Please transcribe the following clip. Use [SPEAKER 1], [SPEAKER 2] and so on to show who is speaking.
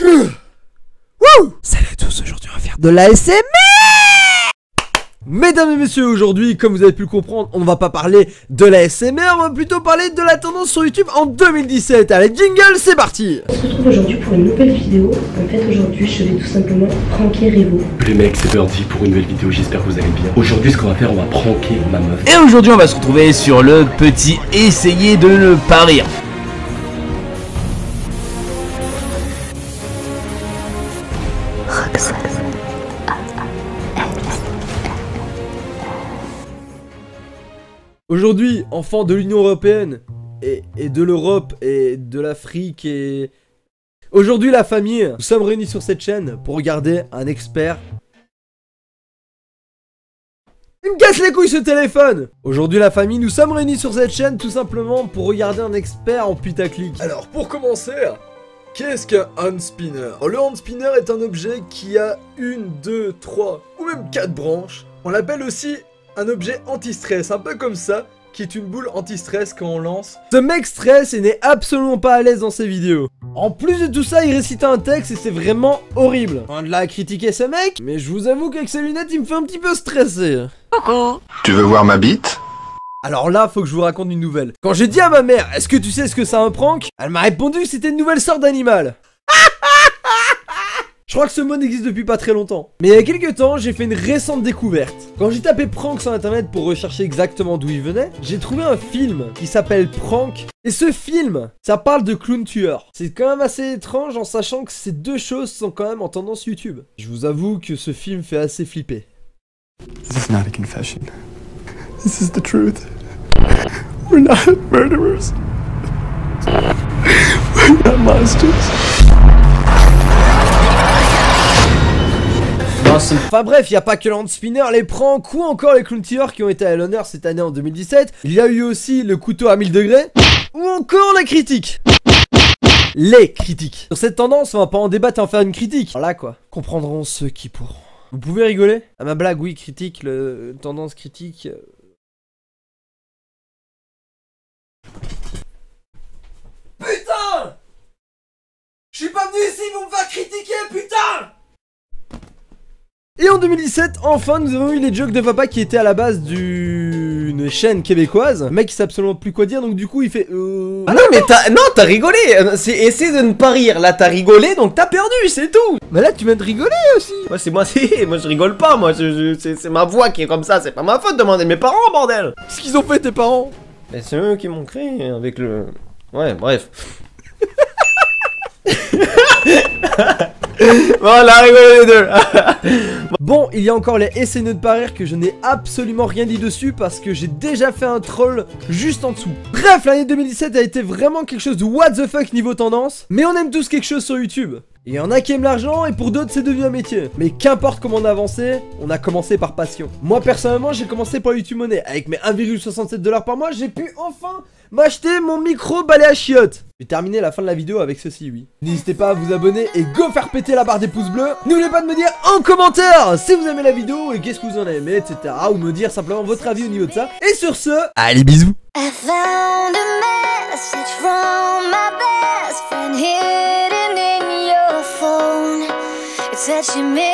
[SPEAKER 1] Wouh! Salut à tous, aujourd'hui on va faire de l'ASMR. Mesdames et messieurs, aujourd'hui, comme vous avez pu le comprendre, on ne va pas parler de l'ASMR, on va plutôt parler de la tendance sur YouTube en 2017. Allez, jingle, c'est parti!
[SPEAKER 2] On se retrouve aujourd'hui pour une nouvelle vidéo. En fait, aujourd'hui, je vais tout simplement pranker Revo.
[SPEAKER 3] Les mecs, c'est Birdie pour une nouvelle vidéo, j'espère que vous allez bien. Aujourd'hui, ce qu'on va faire, on va pranker ma meuf.
[SPEAKER 4] Et aujourd'hui on va se retrouver sur le petit essayer de ne pas rire.
[SPEAKER 1] Aujourd'hui, enfants de l'Union Européenne, et de l'Europe, et de l'Afrique, et... Aujourd'hui, la famille, nous sommes réunis sur cette chaîne pour regarder un expert. Il me casse les couilles ce téléphone! Aujourd'hui, la famille, nous sommes réunis sur cette chaîne tout simplement pour regarder un expert en putaclic. Alors, pour commencer, qu'est-ce qu'un hand spinner? Le hand spinner est un objet qui a 1, 2, 3 ou même 4 branches. On l'appelle aussi un objet anti-stress, un peu comme ça, qui est une boule anti-stress quand on lance. Ce mec stresse et n'est absolument pas à l'aise dans ses vidéos. En plus de tout ça, il récite un texte et c'est vraiment horrible. On l'a critiqué ce mec, mais je vous avoue qu'avec ses lunettes, il me fait un petit peu stresser.
[SPEAKER 5] Tu veux voir ma bite?
[SPEAKER 1] Alors là, faut que je vous raconte une nouvelle. Quand j'ai dit à ma mère, est-ce que tu sais ce que c'est un prank? Elle m'a répondu que c'était une nouvelle sorte d'animal. Je crois que ce mot n'existe depuis pas très longtemps. Mais il y a quelques temps, j'ai fait une récente découverte. Quand j'ai tapé prank sur internet pour rechercher exactement d'où il venait, j'ai trouvé un film qui s'appelle Prank. Et ce film, ça parle de clown tueur. C'est quand même assez étrange en sachant que ces deux choses sont quand même en tendance YouTube. Je vous avoue que ce film fait assez flipper.
[SPEAKER 6] This is not a confession. This is the truth. We're not murderers. We're not monsters.
[SPEAKER 1] Enfin bref, il n'y a pas que le hand spinner, les pranks ou encore les clown tueurs qui ont été à l'honneur cette année en 2017. Il y a eu aussi le couteau à 1000 degrés ou encore la critique. Les critiques. Sur cette tendance, on va pas en débattre et en faire une critique. Voilà quoi. Comprendront ceux qui pourront. Vous pouvez rigoler? À ma blague, oui, critique, le tendance critique. Putain! Je suis pas venu ici pour me faire critiquer, putain! Et en 2017, enfin, nous avons eu les jokes de papa qui étaient à la base d'une chaîne québécoise. Le mec, il sait absolument plus quoi dire, donc du coup, il fait
[SPEAKER 7] Ah non, mais t'as rigolé. C'est essayer de ne pas rire. Là, t'as rigolé, donc t'as perdu, c'est tout.
[SPEAKER 1] Mais là, tu viens de rigoler aussi.
[SPEAKER 7] Moi, moi, je rigole pas. Moi, c'est ma voix qui est comme ça. C'est pas ma faute. Demandez mes parents, bordel.
[SPEAKER 1] Qu'est-ce qu'ils ont fait, tes parents?
[SPEAKER 7] Mais c'est eux qui m'ont créé avec le... Ouais, bref. Bon, on a rigolé les deux.
[SPEAKER 1] Bon, il y a encore les essais de pas rire que je n'ai absolument rien dit dessus parce que j'ai déjà fait un troll juste en dessous. Bref, l'année 2017 a été vraiment quelque chose de what the fuck niveau tendance, mais on aime tous quelque chose sur YouTube. Il y en a qui aiment l'argent et pour d'autres c'est devenu un métier. Mais qu'importe comment on a avancé, on a commencé par passion. Moi personnellement j'ai commencé par YouTube Money. Avec mes 1,67 $ par mois, j'ai pu enfin m'acheter mon micro balai à chiottes. Je vais terminer la fin de la vidéo avec ceci, oui. N'hésitez pas à vous abonner et go faire péter la barre des pouces bleus. N'oubliez pas de me dire en commentaire si vous aimez la vidéo et qu'est-ce que vous en avez aimé, etc. Ou me dire simplement votre avis au niveau de ça. Et sur ce, allez bisous.
[SPEAKER 8] I found a message from my best friend hidden in your phone. It said she missed